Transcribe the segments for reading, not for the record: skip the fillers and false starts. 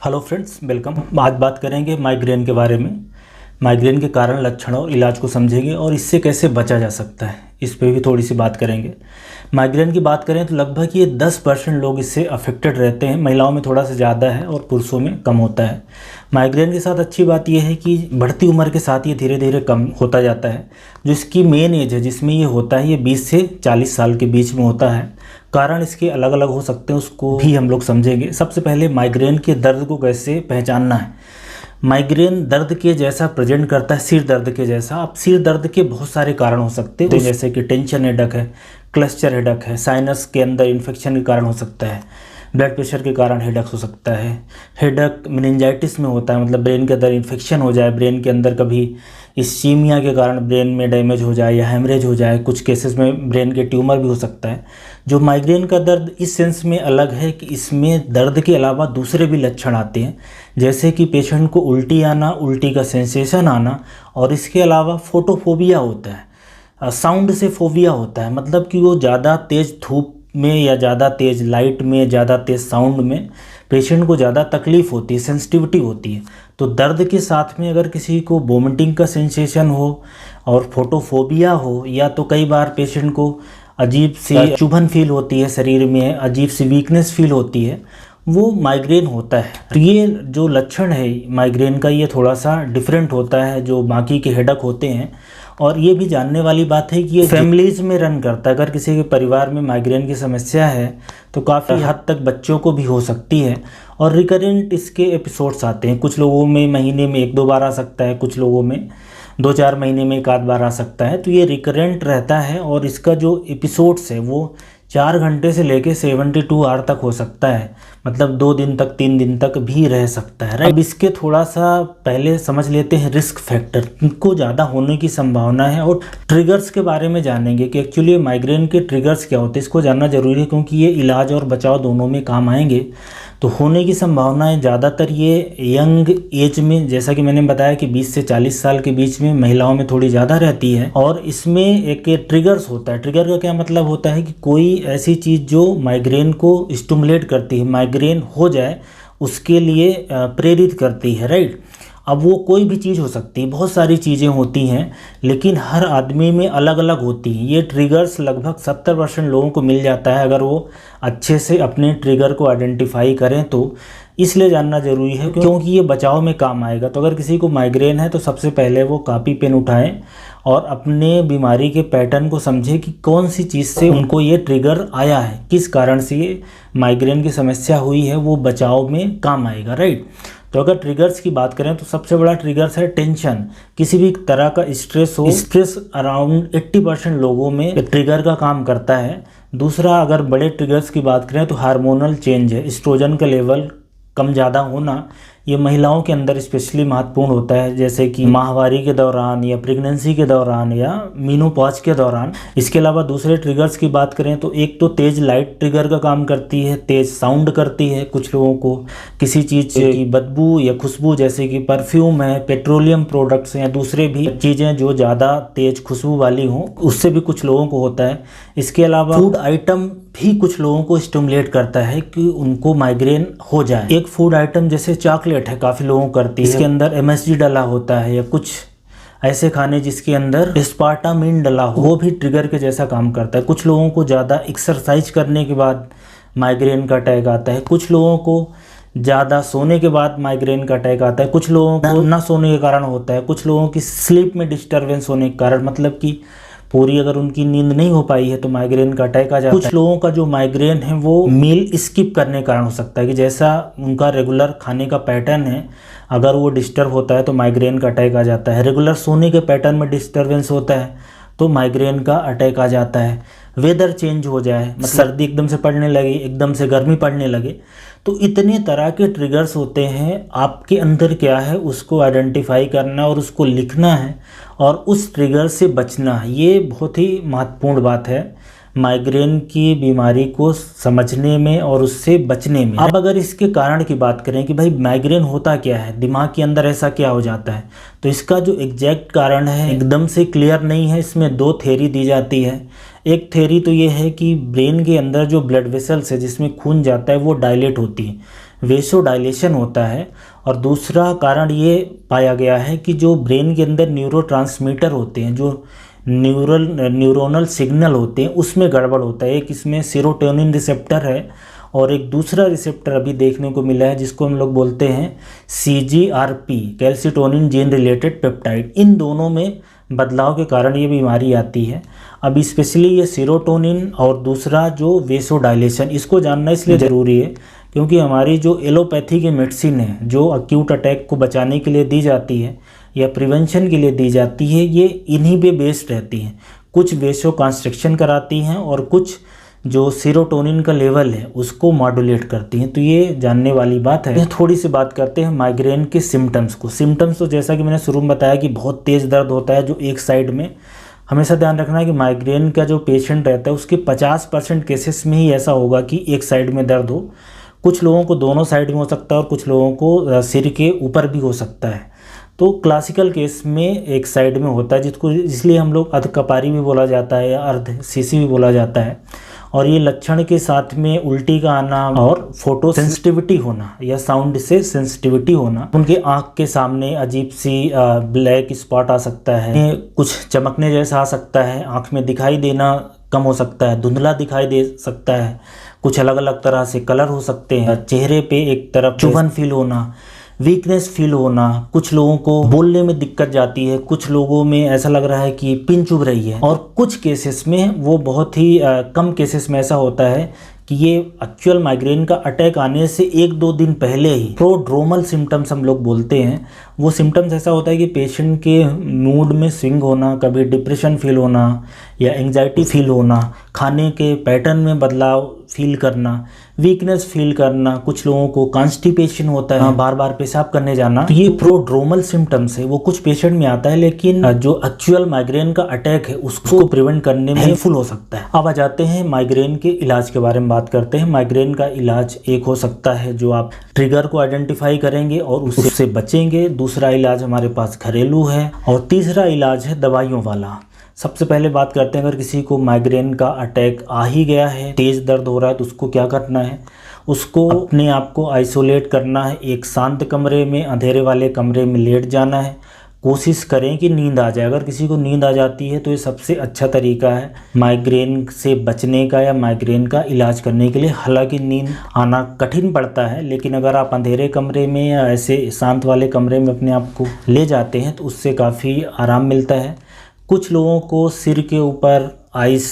Hello friends, welcome. आज बात करेंगे माइग्रेन के बारे में। माइग्रेन के कारण, लक्षण और इलाज को समझेंगे और इससे कैसे बचा जा सकता है, इस पे भी थोड़ी सी बात करेंगे। माइग्रेन की बात करें तो लगभग ये 10% लोग इससे अफेक्टेड रहते हैं। महिलाओं में थोड़ा सा ज़्यादा है और पुरुषों में कम होता है। माइग्रेन के साथ अच्छी बात यह है कि बढ़ती उम्र के साथ ये धीरे धीरे कम होता जाता है। जो इसकी मेन एज है जिसमें ये होता है, ये 20 से 40 साल के बीच में होता है। कारण इसके अलग अलग हो सकते हैं, उसको भी हम लोग समझेंगे। सबसे पहले माइग्रेन के दर्द को कैसे पहचानना है। माइग्रेन दर्द के जैसा प्रेजेंट करता है, सिर दर्द के जैसा। अब सिर दर्द के बहुत सारे कारण हो सकते हैं, जैसे कि टेंशन हेडक है, क्लस्टर हेडक है, साइनस के अंदर इन्फेक्शन के कारण हो सकता है, ब्लड प्रेशर के कारण हेडक हो सकता है। हेडक मेनिंजाइटिस में होता है, मतलब ब्रेन के अंदर इन्फेक्शन हो जाए, ब्रेन के अंदर कभी इस्कीमिया के कारण ब्रेन में डैमेज हो जाए या हेमरेज हो जाए। कुछ केसेस में ब्रेन के ट्यूमर भी हो सकता है। जो माइग्रेन का दर्द इस सेंस में अलग है कि इसमें दर्द के अलावा दूसरे भी लक्षण आते हैं, जैसे कि पेशेंट को उल्टी आना, उल्टी का सेंसेशन आना, और इसके अलावा फोटोफोबिया होता है, साउंड से फोबिया होता है। मतलब कि वो ज़्यादा तेज़ धूप में या ज़्यादा तेज़ लाइट में, ज़्यादा तेज़ साउंड में पेशेंट को ज़्यादा तकलीफ़ होती है, सेंसिटिविटी होती है। तो दर्द के साथ में अगर किसी को वोमिटिंग का सेंसेशन हो और फोटोफोबिया हो, या तो कई बार पेशेंट को अजीब सी चुभन फील होती है, शरीर में अजीब सी वीकनेस फील होती है, वो माइग्रेन होता है। तो ये जो लक्षण है माइग्रेन का, ये थोड़ा सा डिफरेंट होता है जो बाकी के हेडक होते हैं। और ये भी जानने वाली बात है कि ये फैमिलीज़ में रन करता है। अगर किसी के परिवार में माइग्रेन की समस्या है तो काफ़ी हद तक बच्चों को भी हो सकती है। और रिकरेंट इसके एपिसोड्स आते हैं, कुछ लोगों में महीने में 1-2 बार आ सकता है, कुछ लोगों में 2-4 महीने में 1-आध बार आ सकता है। तो ये रिकरेंट रहता है और इसका जो एपिसोड्स है वो 4 घंटे से लेके 72 आवर तक हो सकता है, मतलब 2 दिन तक, 3 दिन तक भी रह सकता है। अब इसके थोड़ा सा पहले समझ लेते हैं रिस्क फैक्टर, इनको ज़्यादा होने की संभावना है, और ट्रिगर्स के बारे में जानेंगे कि एक्चुअली माइग्रेन के ट्रिगर्स क्या होते हैं। इसको जानना जरूरी है क्योंकि ये इलाज और बचाव दोनों में काम आएंगे। तो होने की संभावनाएं ज़्यादातर ये यंग एज में, जैसा कि मैंने बताया कि 20 से 40 साल के बीच में महिलाओं में थोड़ी ज़्यादा रहती है। और इसमें एक ट्रिगर्स होता है। ट्रिगर का क्या मतलब होता है कि कोई ऐसी चीज़ जो माइग्रेन को स्टिमुलेट करती है, माइग्रेन हो जाए उसके लिए प्रेरित करती है, राइट। अब वो कोई भी चीज़ हो सकती है, बहुत सारी चीज़ें होती हैं, लेकिन हर आदमी में अलग अलग होती हैं। ये ट्रिगर्स लगभग 70% लोगों को मिल जाता है अगर वो अच्छे से अपने ट्रिगर को आइडेंटिफाई करें तो। इसलिए जानना ज़रूरी है क्योंकि ये बचाव में काम आएगा। तो अगर किसी को माइग्रेन है तो सबसे पहले वो कापी पेन उठाएं और अपने बीमारी के पैटर्न को समझें कि कौन सी चीज़ से उनको ये ट्रिगर आया है, किस कारण से ये माइग्रेन की समस्या हुई है, वो बचाव में काम आएगा, राइट। तो अगर ट्रिगर्स की बात करें तो सबसे बड़ा ट्रिगर्स है टेंशन। किसी भी तरह का स्ट्रेस हो, स्ट्रेस अराउंड 80% लोगों में ट्रिगर का काम करता है। दूसरा, अगर बड़े ट्रिगर्स की बात करें तो हार्मोनल चेंज है, एस्ट्रोजन का लेवल कम ज़्यादा होना, ये महिलाओं के अंदर स्पेशली महत्वपूर्ण होता है, जैसे कि माहवारी के दौरान या प्रेगनेंसी के दौरान या मीनोपॉज के दौरान। इसके अलावा दूसरे ट्रिगर्स की बात करें तो एक तो तेज़ लाइट ट्रिगर का काम करती है, तेज़ साउंड करती है। कुछ लोगों को किसी चीज़ की बदबू या खुशबू, जैसे कि परफ्यूम है, पेट्रोलियम प्रोडक्ट्स हैं, या दूसरे भी चीज़ें जो ज़्यादा तेज़ खुशबू वाली हों, उससे भी कुछ लोगों को होता है। इसके अलावा फूड आइटम भी कुछ लोगों को स्टिमुलेट करता है कि उनको माइग्रेन हो जाए। एक फूड आइटम जैसे चॉकलेट है, काफ़ी लोगों को करती है, इसके अंदर MSG डला होता है, या कुछ ऐसे खाने जिसके अंदर एस्पार्टामिन डला हो, वो भी ट्रिगर के जैसा काम करता है। कुछ लोगों को ज़्यादा एक्सरसाइज करने के बाद माइग्रेन का अटैक आता है, कुछ लोगों को ज़्यादा सोने के बाद माइग्रेन का अटैक आता है, कुछ लोगों को ना सोने के कारण होता है, कुछ लोगों की स्लीप में डिस्टर्बेंस होने के कारण, मतलब कि पूरी अगर उनकी नींद नहीं हो पाई है तो माइग्रेन का अटैक आ जाता है। कुछ लोगों का जो माइग्रेन है वो मील स्किप करने के कारण हो सकता है, कि जैसा उनका रेगुलर खाने का पैटर्न है, अगर वो डिस्टर्ब होता है तो माइग्रेन का अटैक आ जाता है। रेगुलर सोने के पैटर्न में डिस्टर्बेंस होता है तो माइग्रेन का अटैक आ जाता है। वेदर चेंज हो जाए, मतलब सर्दी एकदम से पड़ने लगे, एकदम से गर्मी पड़ने लगे, तो इतने तरह के ट्रिगर्स होते हैं। आपके अंदर क्या है उसको आइडेंटिफाई करना और उसको लिखना है और उस ट्रिगर से बचना, ये बहुत ही महत्वपूर्ण बात है माइग्रेन की बीमारी को समझने में और उससे बचने में। अब अगर इसके कारण की बात करें कि भाई माइग्रेन होता क्या है, दिमाग के अंदर ऐसा क्या हो जाता है, तो इसका जो एग्जैक्ट कारण है एकदम से क्लियर नहीं है। इसमें 2 थ्योरी दी जाती है। एक थ्योरी तो ये है कि ब्रेन के अंदर जो ब्लड वेसल्स है जिसमें खून जाता है वो डायलेट होती है, वेसोडाइलेशन होता है। और दूसरा कारण ये पाया गया है कि जो ब्रेन के अंदर न्यूरोट्रांसमीटर होते हैं, जो न्यूरोनल सिग्नल होते हैं, उसमें गड़बड़ होता है। एक इसमें सेरोटोनिन रिसेप्टर है और एक दूसरा रिसेप्टर अभी देखने को मिला है जिसको हम लोग बोलते हैं CGRP, calcitonin gene related peptide. इन दोनों में बदलाव के कारण ये बीमारी आती है। अब स्पेशली ये सेरोटोनिन और दूसरा जो वेसोडाइलेशन, इसको जानना इसलिए ज़रूरी है क्योंकि हमारी जो एलोपैथी की मेडिसिन है, जो अक्यूट अटैक को बचाने के लिए दी जाती है या प्रिवेंशन के लिए दी जाती है, ये इन्हीं पे बेस्ड रहती हैं। कुछ वेसो कंस्ट्रक्शन कराती हैं और कुछ जो सेरोटोनिन का लेवल है उसको मॉड्यूलेट करती हैं। तो ये जानने वाली बात है। थोड़ी सी बात करते हैं माइग्रेन के सिम्टम्स को। सिम्टम्स तो जैसा कि मैंने शुरू में बताया कि बहुत तेज़ दर्द होता है जो एक साइड में। हमेशा ध्यान रखना है कि माइग्रेन का जो पेशेंट रहता है उसके 50% केसेस में ही ऐसा होगा कि एक साइड में दर्द हो। कुछ लोगों को दोनों साइड में हो सकता है और कुछ लोगों को सिर के ऊपर भी हो सकता है। तो क्लासिकल केस में एक साइड में होता है, जिसको इसलिए हम लोग अर्धकपारी भी बोला जाता है या अर्ध सीसी भी बोला जाता है। और ये लक्षण के साथ में उल्टी का आना और फोटो सेंसिटिविटी होना या साउंड से सेंसिटिविटी होना। उनके आँख के सामने अजीब सी ब्लैक स्पॉट आ सकता है, कुछ चमकने जैसा आ सकता है, आँख में दिखाई देना कम हो सकता है, धुंधला दिखाई दे सकता है, कुछ अलग अलग तरह से कलर हो सकते हैं, चेहरे पे एक तरफ चुभन फील होना, वीकनेस फील होना, कुछ लोगों को बोलने में दिक्कत जाती है, कुछ लोगों में ऐसा लग रहा है कि पिन चुभ रही है। और कुछ केसेस में, वो बहुत ही कम केसेस में ऐसा होता है कि ये एक्चुअल माइग्रेन का अटैक आने से 1-2 दिन पहले ही प्रोड्रोमल सिम्टम्स हम लोग बोलते हैं। वो सिम्टम्स ऐसा होता है कि पेशेंट के मूड में स्विंग होना, कभी डिप्रेशन फील होना या एंग्जाइटी फील होना, खाने के पैटर्न में बदलाव फील करना, वीकनेस फील करना, कुछ लोगों को कॉन्स्टिपेशन होता है, बार बार पेशाब करने जाना। तो ये प्रोड्रोमल सिम्टम्स है, वो कुछ पेशेंट में आता है, लेकिन जो एक्चुअल माइग्रेन का अटैक है उसको प्रिवेंट करने में हेल्पफुल हो सकता है। अब आ जाते हैं माइग्रेन के इलाज के बारे में बात करते हैं। माइग्रेन का इलाज एक हो सकता है जो आप ट्रिगर को आइडेंटिफाई करेंगे और उससे बचेंगे। दूसरा इलाज हमारे पास घरेलू है और तीसरा इलाज है दवाइयों वाला। सबसे पहले बात करते हैं, अगर किसी को माइग्रेन का अटैक आ ही गया है, तेज़ दर्द हो रहा है, तो उसको क्या करना है। उसको अपने आप को आइसोलेट करना है, एक शांत कमरे में, अंधेरे वाले कमरे में लेट जाना है। कोशिश करें कि नींद आ जाए। अगर किसी को नींद आ जाती है तो ये सबसे अच्छा तरीका है माइग्रेन से बचने का या माइग्रेन का इलाज करने के लिए। हालांकि नींद आना कठिन पड़ता है, लेकिन अगर आप अंधेरे कमरे में या ऐसे शांत वाले कमरे में अपने आप को ले जाते हैं तो उससे काफ़ी आराम मिलता है। कुछ लोगों को सिर के ऊपर आइस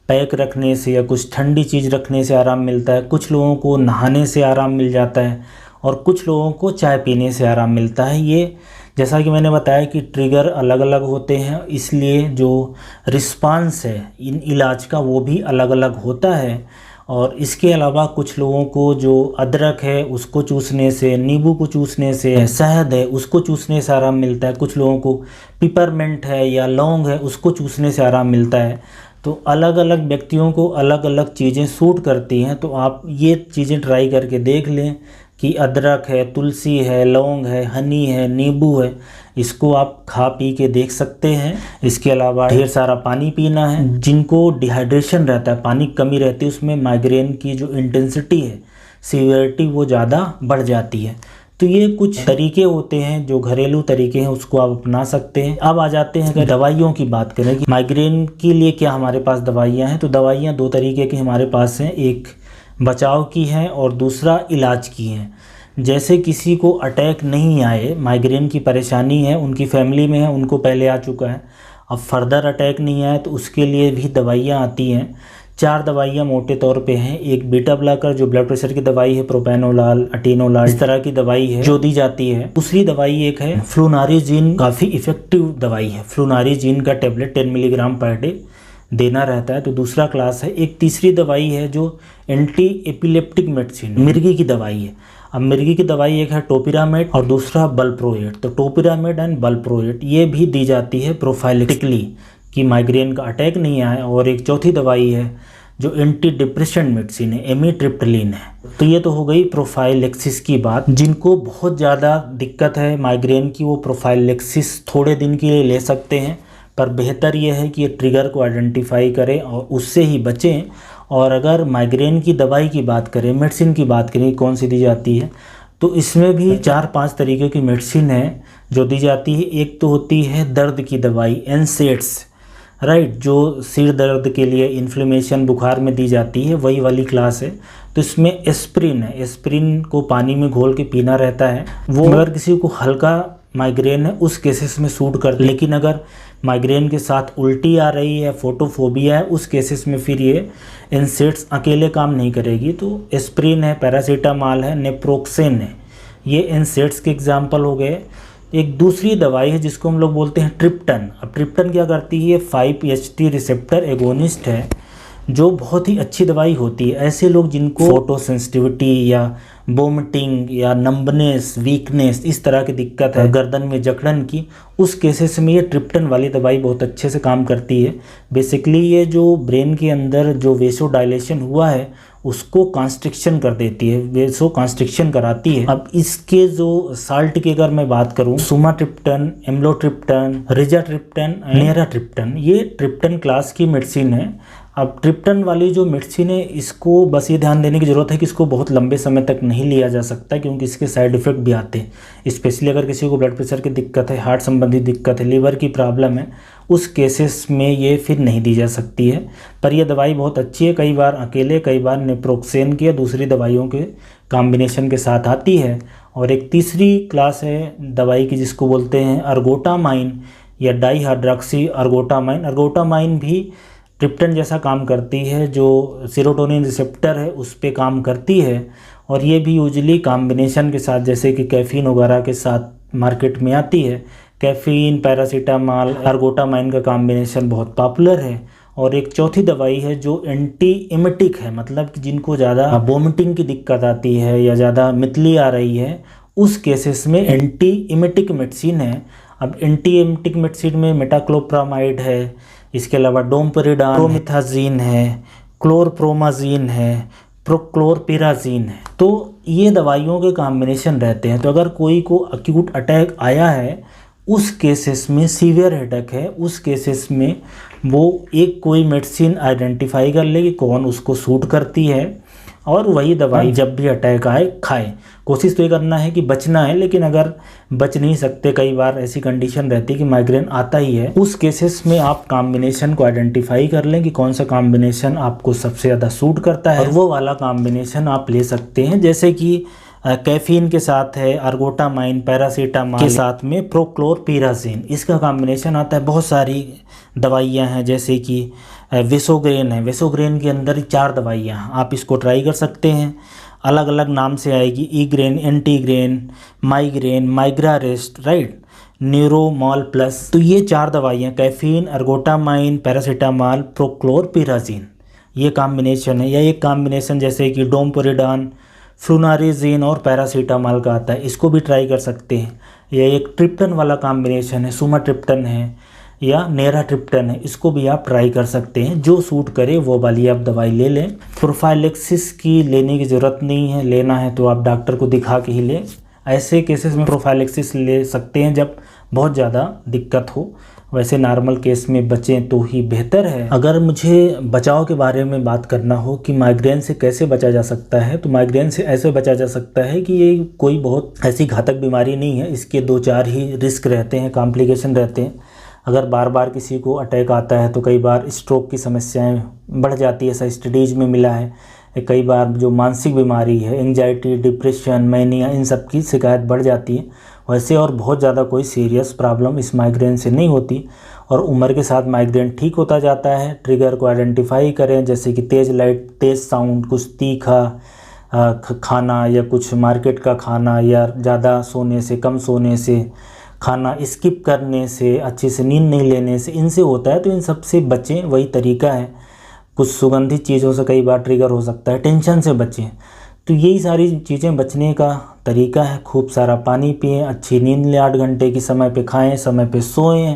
पैक रखने से या कुछ ठंडी चीज़ रखने से आराम मिलता है, कुछ लोगों को नहाने से आराम मिल जाता है और कुछ लोगों को चाय पीने से आराम मिलता है। ये जैसा कि मैंने बताया कि ट्रिगर अलग अलग होते हैं, इसलिए जो रिस्पांस है इन इलाज का वो भी अलग अलग होता है। और इसके अलावा कुछ लोगों को जो अदरक है उसको चूसने से, नींबू को चूसने से, शहद है उसको चूसने से आराम मिलता है। कुछ लोगों को पिपरमेंट है या लौंग है उसको चूसने से आराम मिलता है। तो अलग अलग व्यक्तियों को अलग अलग चीज़ें सूट करती हैं। तो आप ये चीज़ें ट्राई करके देख लें कि अदरक है, तुलसी है, लौंग है, हनी है, नींबू है, इसको आप खा पी के देख सकते हैं। इसके अलावा ढेर सारा पानी पीना है। जिनको डिहाइड्रेशन रहता है, पानी की कमी रहती है, उसमें माइग्रेन की जो इंटेंसिटी है, सीवियरिटी, वो ज़्यादा बढ़ जाती है। तो ये कुछ तरीके होते हैं जो घरेलू तरीके हैं, उसको आप अपना सकते हैं। अब आ जाते हैं अगर दवाइयों की बात करें कि माइग्रेन के लिए क्या हमारे पास दवाइयाँ हैं। तो दवाइयाँ 2 तरीके की हमारे पास हैं, एक बचाव की हैं और दूसरा इलाज की हैं। जैसे किसी को अटैक नहीं आए, माइग्रेन की परेशानी है, उनकी फैमिली में है, उनको पहले आ चुका है, अब फर्दर अटैक नहीं आया, तो उसके लिए भी दवाइयाँ आती हैं। 4 दवाइयाँ मोटे तौर पे हैं। एक बीटा ब्लॉकर जो ब्लड प्रेशर की दवाई है, प्रोपेनोलाल, अटीनोलाल, इस तरह की दवाई है जो दी जाती है। दूसरी दवाई एक है फ्लुनारिजीन, काफ़ी इफेक्टिव दवाई है। फ्लुनारिजीन का टेबलेट 10 मिलीग्राम पर डे देना रहता है, तो दूसरा क्लास है। एक तीसरी दवाई है जो एंटी एपिलेप्टिक मेडिसिन, मिर्गी की दवाई है। अब मिर्गी की दवाई एक है टोपिरामेड और दूसरा बल्प्रोएट। तो टोपिरामेड एंड बल्प्रोएट ये भी दी जाती है प्रोफाइलेटिकली कि माइग्रेन का अटैक नहीं आए। और एक चौथी दवाई है जो एंटी डिप्रेशन मेडिसिन है, एमिट्रिप्टिलिन है। तो ये तो हो गई प्रोफाइलेक्सिस की बात। जिनको बहुत ज़्यादा दिक्कत है माइग्रेन की, वो प्रोफाइलेक्सिस थोड़े दिन के लिए ले सकते हैं, पर बेहतर यह है कि ये ट्रिगर को आइडेंटिफाई करें और उससे ही बचें और अगर माइग्रेन की दवाई की बात करें, मेडिसिन की बात करें कौन सी दी जाती है, तो इसमें भी 4-5 तरीके की मेडिसिन है जो दी जाती है। एक तो होती है दर्द की दवाई एनसेड्स, राइट, जो सिर दर्द के लिए इन्फ्लेमेशन बुखार में दी जाती है, वही वाली क्लास है। तो इसमें एस्प्रिन है, एस्प्रिन को पानी में घोल के पीना रहता है। वो अगर किसी को हल्का माइग्रेन है उस केसेस में सूट कर, लेकिन अगर माइग्रेन के साथ उल्टी आ रही है, फोटोफोबिया है, उस केसेस में फिर ये एनसेड्स अकेले काम नहीं करेगी। तो एस्प्रिन है, पैरासीटामॉल है, नेप्रोक्सेन है, ये एनसेड्स के एग्जाम्पल हो गए। एक दूसरी दवाई है जिसको हम लोग बोलते हैं ट्रिप्टन। अब ट्रिप्टन क्या करती है, 5-HT रिसेप्टर एगोनिस्ट है, जो बहुत ही अच्छी दवाई होती है। ऐसे लोग जिनको फोटो सेंसिटिविटी या वोमिटिंग या नंबनेस, वीकनेस, इस तरह की दिक्कत है, गर्दन में जकड़न की, उस केसेस में ये ट्रिप्टन वाली दवाई बहुत अच्छे से काम करती है। बेसिकली ये जो ब्रेन के अंदर जो वेसो डायलेशन हुआ है उसको कॉन्स्ट्रिक्शन कर देती है, वेसो कॉन्स्ट्रिक्शन कराती है। अब इसके जो साल्ट की अगर मैं बात करूं, सुमाट्रिप्टन, एम्लोट्रिप्टन, रिजाट्रिप्टन, नेराट्रिप्टन, ये ट्रिप्टन क्लास की मेडिसिन है। अब ट्रिप्टन वाली जो मेडिसिन है इसको बस ये ध्यान देने की ज़रूरत है कि इसको बहुत लंबे समय तक नहीं लिया जा सकता, क्योंकि इसके साइड इफ़ेक्ट भी आते हैं। स्पेशली अगर किसी को ब्लड प्रेशर की दिक्कत है, हार्ट संबंधी दिक्कत है, लीवर की प्रॉब्लम है, उस केसेस में ये फिर नहीं दी जा सकती है। पर यह दवाई बहुत अच्छी है, कई बार अकेले, कई बार नेप्रोक्सेन की या दूसरी दवाइयों के कॉम्बिनेशन के साथ आती है। और एक तीसरी क्लास है दवाई की जिसको बोलते हैं अर्गोटामाइन या डाईहाइड्रॉक्सी अर्गोटामाइन। अर्गोटामाइन भी ट्रिप्टन जैसा काम करती है, जो सेरोटोनिन रिसेप्टर है उस पे काम करती है। और ये भी यूजली कॉम्बिनेशन के साथ, जैसे कि कैफीन वगैरह के साथ मार्केट में आती है। कैफीन, पैरासीटामॉल, अर्गोटामाइन का कॉम्बिनेशन बहुत पॉपुलर है। और एक चौथी दवाई है जो एंटी एमेटिक है, मतलब कि जिनको ज़्यादा वोमिटिंग की दिक्कत आती है या ज़्यादा मितली आ रही है, उस केसेस में एंटी एमेटिक मेडिसिन है। अब एंटी एमेटिक मेडिसिन में मेटाक्लोप्रामाइड है, इसके अलावा डोमपेरिडान, प्रोमिथाजीन है, क्लोरप्रोमाजीन है, प्रोक्लोरपिराजीन है। तो ये दवाइयों के कॉम्बिनेशन रहते हैं। तो अगर कोई को अक्यूट अटैक आया है, उस केसेस में सीवियर हेडेक है, उस केसेस में वो एक कोई मेडिसिन आइडेंटिफाई कर ले कि कौन उसको सूट करती है, और वही दवाई जब भी अटैक आए खाए। कोशिश तो ये करना है कि बचना है, लेकिन अगर बच नहीं सकते, कई बार ऐसी कंडीशन रहती है कि माइग्रेन आता ही है, उस केसेस में आप कॉम्बिनेशन को आइडेंटिफाई कर लें कि कौन सा कॉम्बिनेशन आपको सबसे ज़्यादा सूट करता है, और वो वाला कॉम्बिनेशन आप ले सकते हैं। जैसे कि कैफीन के साथ है अर्गोटामाइन, पैरासीटामॉल के साथ में प्रोक्लोरपिराजीन, इसका कॉम्बिनेशन आता है। बहुत सारी दवाइयाँ हैं, जैसे कि वेसोग्रेन है, वेसोग्रेन के अंदर 4 दवाइयाँ हैं, आप इसको ट्राई कर सकते हैं। अलग अलग नाम से आएगी, ईग्रेन, एंटीग्रेन, माइग्रेन, माइग्रारेस्ट, राइट, न्यूरोमॉल प्लस। तो ये 4 दवाइयाँ, कैफीन, अर्गोटामाइन, पैरासीटामॉल, प्रोक्लोरपिराजीन, ये कॉम्बिनेशन है। या एक कॉम्बिनेशन जैसे कि डोमपेरिडान, फ्लुनारिजीन और पैरासीटामॉल का आता है, इसको भी ट्राई कर सकते हैं। यह एक ट्रिप्टन वाला कॉम्बिनेशन है, सुमाट्रिप्टन है या नेराट्रिप्टन है, इसको भी आप ट्राई कर सकते हैं। जो सूट करे वो वाली आप दवाई ले लें। प्रोफाइलेक्सिस की लेने की ज़रूरत नहीं है, लेना है तो आप डॉक्टर को दिखा के ही लें। ऐसे केसेस में प्रोफाइलेक्सिस ले सकते हैं जब बहुत ज़्यादा दिक्कत हो, वैसे नॉर्मल केस में बचें तो ही बेहतर है। अगर मुझे बचाव के बारे में बात करना हो कि माइग्रेन से कैसे बचा जा सकता है, तो माइग्रेन से ऐसे बचा जा सकता है कि ये कोई बहुत ऐसी घातक बीमारी नहीं है, इसके 2-4 ही रिस्क रहते हैं, कॉम्प्लिकेशन रहते हैं। अगर बार बार किसी को अटैक आता है तो कई बार स्ट्रोक की समस्याएं बढ़ जाती है, ऐसा स्टडीज में मिला है। कई बार जो मानसिक बीमारी है, एंजाइटी, डिप्रेशन, मैनिया, इन सब की शिकायत बढ़ जाती है। वैसे और बहुत ज़्यादा कोई सीरियस प्रॉब्लम इस माइग्रेन से नहीं होती, और उम्र के साथ माइग्रेन ठीक होता जाता है। ट्रिगर को आइडेंटिफाई करें, जैसे कि तेज़ लाइट, तेज़ साउंड, कुछ तीखा खाना या कुछ मार्केट का खाना, या ज़्यादा सोने से, कम सोने से, खाना स्किप करने से, अच्छे से नींद नहीं लेने से, इनसे होता है। तो इन सब से बचें, वही तरीका है। कुछ सुगंधित चीज़ों से कई बार ट्रिगर हो सकता है, टेंशन से बचें। तो यही सारी चीज़ें बचने का तरीका है। खूब सारा पानी पिएं, अच्छी नींद लें, 8 घंटे की, समय पे खाएं, समय पे सोएं,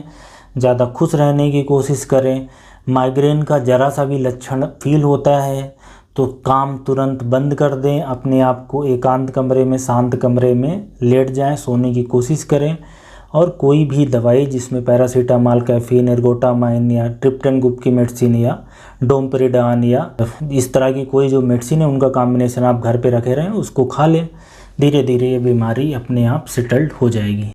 ज़्यादा खुश रहने की कोशिश करें। माइग्रेन का ज़रा सा भी लक्षण फील होता है तो काम तुरंत बंद कर दें, अपने आप को एकांत कमरे में, शांत कमरे में लेट जाएं, सोने की कोशिश करें। और कोई भी दवाई जिसमें पैरासीटामॉल, कैफीन, एर्गोटामाइन या ट्रिप्टन ग्रुप की मेडिसिन या डोमपेरिडान या इस तरह की कोई जो मेडिसिन है उनका कॉम्बिनेशन आप घर पे रखे रहें, उसको खा लें। धीरे धीरे ये बीमारी अपने आप सेटल्ड हो जाएगी।